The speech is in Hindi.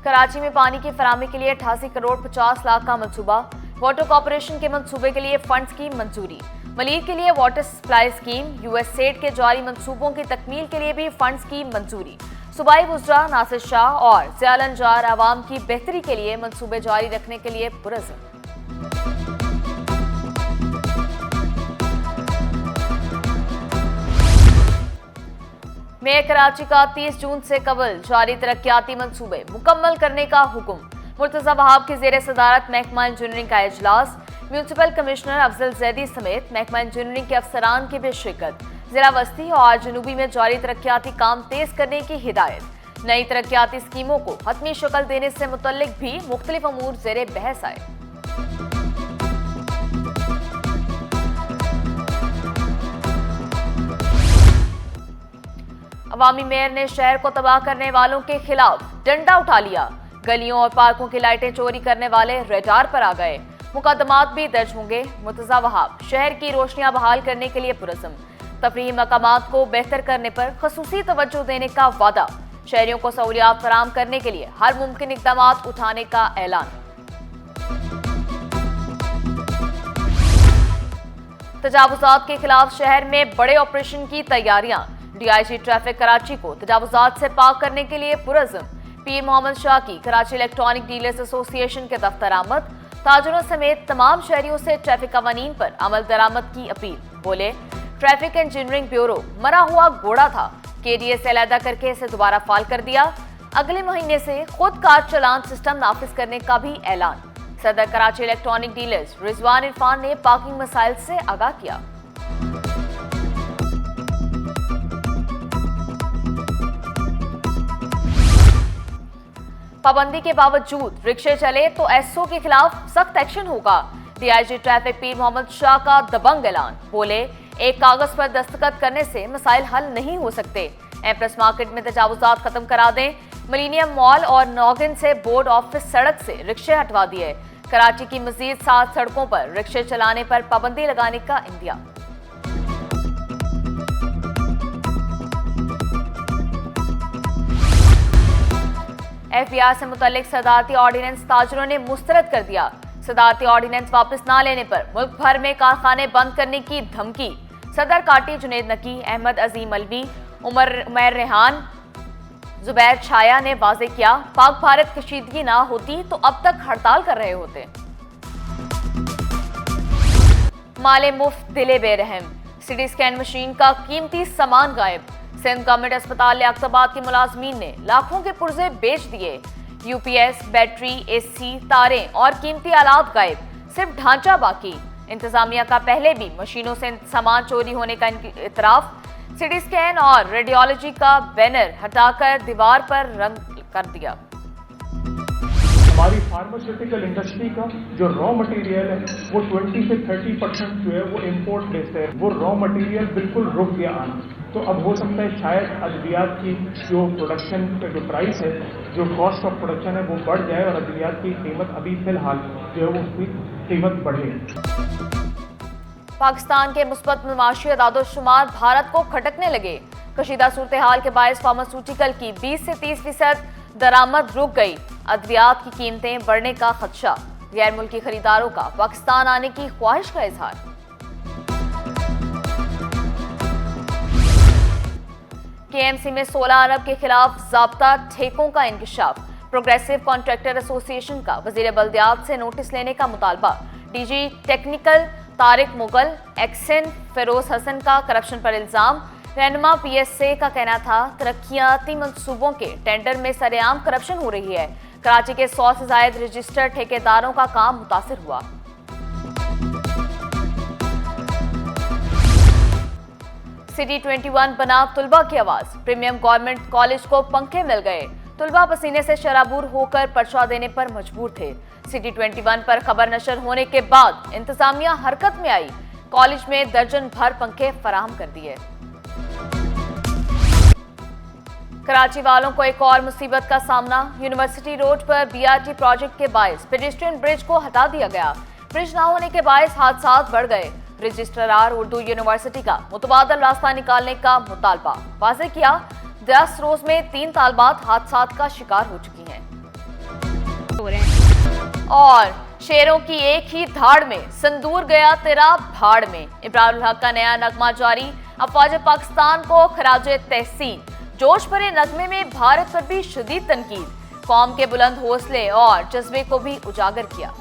कराची में पानी की फराहमी के लिए 88 करोड़ 50 लाख का मंसूबा। वाटर कॉर्पोरेशन के मंसूबे के लिए फंड्स की मंजूरी। मलीर के लिए वाटर सप्लाई स्कीम। यूएसएड के जारी मंसूबों की तकमील के लिए भी फंड्स की मंजूरी। सूबाई वुज़रा नासिर शाह और ज़ियालन जार आवाम की बेहतरी के लिए मंसूबे जारी रखने के लिए पुरज़्म। मेयर कराची का 30 जून से कबल जारी तरक्याती मंसूबे मुकम्मल करने का हुक्म। मुर्तज़ा वहाब की ज़ेर सदारत महकमा इंजीनियरिंग का इजलास। म्यूनसिपल कमिश्नर अफजल जैदी समेत महकमा इंजीनियरिंग के अफसरान की भी शिरकत। जिला वस्ती और जनूबी में जारी तरक्याती काम तेज करने की हिदायत। नई तरक्याती स्कीमों को हतमी शक्ल देने से मुतल्लिक भी मुख्तलिफ अमूर ज़ेरे बहस आए। अवामी मेयर ने शहर को तबाह करने वालों के खिलाफ डंडा उठा लिया। गलियों और पार्कों की लाइटें चोरी करने वाले रडार पर आ गए। मुकदमात भी दर्ज होंगे। मुर्तज़ा वहाब शहर की रोशनियां बहाल करने के लिए पुरज़्म। तफरीही मकामात को बेहतर करने पर खसूसी तवज्जो देने का वादा। शहरियों को सहूलियात फराहम करने के लिए हर मुमकिन इक़दामात उठाने का ऐलान। तजावुज़ात के खिलाफ शहर में बड़े ऑपरेशन की तैयारियां। डीआईजी ट्रैफिक कराची को तजावुज़ात से पाक करने के लिए पुरज़्म। पीर मोहम्मद शाह की कराची इलेक्ट्रॉनिक डीलर्स एसोसिएशन के दफ्तर आमद। ताजरों समेत तमाम शहरियों से ट्रैफिक कवानीन पर अमल दरामद की अपील। बोले, ट्रैफिक इंजीनियरिंग ब्यूरो मरा हुआ घोड़ा था, केडीए से अलहदा करके इसे दोबारा फाल कर दिया। अगले महीने से खुद कार चलान सिस्टम नाफिज करने का भी ऐलान। सदर कराची इलेक्ट्रॉनिक डीलर्स रिजवान इरफान ने पार्किंग मसाइल से आगाह किया। पाबंदी के बावजूद रिक्शे चले तो एसओ के खिलाफ सख्त एक्शन होगा। डीआईजी ट्रैफिक पीर मोहम्मद शाह का दबंग ऐलान। बोले, एक कागज पर दस्तखत करने से मसाइल हल नहीं हो सकते। एम्प्रेस मार्केट में तजावुज़ात खत्म करा दें। मिलेनियम मॉल और नौगिन से बोर्ड ऑफिस सड़क से रिक्शे हटवा दिए। कराची की मजीद 7 सड़कों पर रिक्शे चलाने पर पाबंदी लगाने का इंदिया। एफबीआर से मुतल्लिक सदारती ऑर्डिनेंस ताजरों ने मुस्तरद कर दिया। सदारती ऑर्डिनेंस वापस ना लेने पर मुल्क भर में कारखाने बंद करने की धमकी। सदर काटी जुनेद नकी, अहमद अजीम अलवी, उमर रेहान, जुबैर छाया ने वाजे किया, पाक भारत कशीदगी ना होती तो अब तक हड़ताल कर रहे होते। माले मुफ्त दिले बेरहम। सिटी स्कैन मशीन का कीमती सामान गायब। सिंध गवर्नमेंट अस्पताल लियाकताबाद के मुलाजमीन ने लाखों के पुर्जे बेच दिए। यूपीएस, बैटरी, एसी, तारें और कीमती आलात गायब, सिर्फ ढांचा बाकी। इंतजामिया का पहले भी मशीनों से सामान चोरी होने का इतराफ। सिटी स्कैन और रेडियोलॉजी का बैनर हटाकर दीवार पर रंग कर दिया। हमारी फार्मास्यूटिकल इंडस्ट्री का जो रॉ मटेरियल है वो 20 से 30% जो है वो इंपोर्ट बेस्ड है। वो रॉ मटेरियल बिल्कुल रुक गया आना। तो अब हो सकता है शायद अद्वियात की जो प्रोडक्शन का जो प्राइस है, जो कॉस्ट ऑफ प्रोडक्शन है वो बढ़ जाए और अद्वियात की कीमत अभी फिलहाल जो है वो उसकी कीमत बढ़े। पाकिस्तान के मुस्बत माशी अदादोशुमार भारत को खटकने लगे। कशीदा सूरत हाल के बायस फार्मास्यूटिकल की 20 से 30% दरामद रुक गई। अद्वियात की कीमतें बढ़ने का खदशा। गैर मुल्की खरीदारों का पाकिस्तान आने की ख्वाहिश का इजहार। केएमसी में 16 अरब के खिलाफ ज़ाब्ता ठेकों का इंकशाफ। प्रोग्रेसिव कॉन्ट्रैक्टर एसोसिएशन का वजीर बल्दियात से नोटिस लेने का मुतालबा। DG technical Tariq Mughal, XEN Feroz Hasan का करप्शन पर इल्जाम। रहनुमा पीएसए का कहना था तरक्याती मंसूबों के टेंडर में सरेआम करप्शन हो रही है। कराची के 100 से ज्यादा रजिस्टर्ड ठेकेदारों का काम मुतासिर हुआ। सिटी 21 बना तुलबा की आवाज। प्रीमियम गवर्नमेंट कॉलेज को पंखे मिल गए। तुलबा पसीने से शराबूर होकर पर्चा देने पर मजबूर थे। सिटी 21 पर खबर नशर होने के बाद इंतजामिया हरकत में आई। कॉलेज में दर्जन भर पंखे फराहम कर दिए। कराची वालों को एक और मुसीबत का सामना। यूनिवर्सिटी रोड पर बीआरटी प्रोजेक्ट के बायस पेडेस्ट्रियन ब्रिज को हटा दिया गया। ब्रिज न होने के बायस हादसात बढ़ गए। रजिस्ट्रार उर्दू यूनिवर्सिटी का मुतबादल रास्ता निकालने का मुतालबा वाज़ेह किया। 10 रोज में 3 तालबात हादसात का शिकार हो चुकी हैं। हो रहे हैं। और शेरों की एक ही धाड़ में संदूर गया तेरा भाड़ में, इब्रारुल हक का नया नगमा जारी। अफवाज पाकिस्तान को खराजे तहसीन, जोश भरे नगमे में भारत पर भी शदीद तनकीद, कौम के बुलंद हौसले और जज्बे को भी उजागर किया।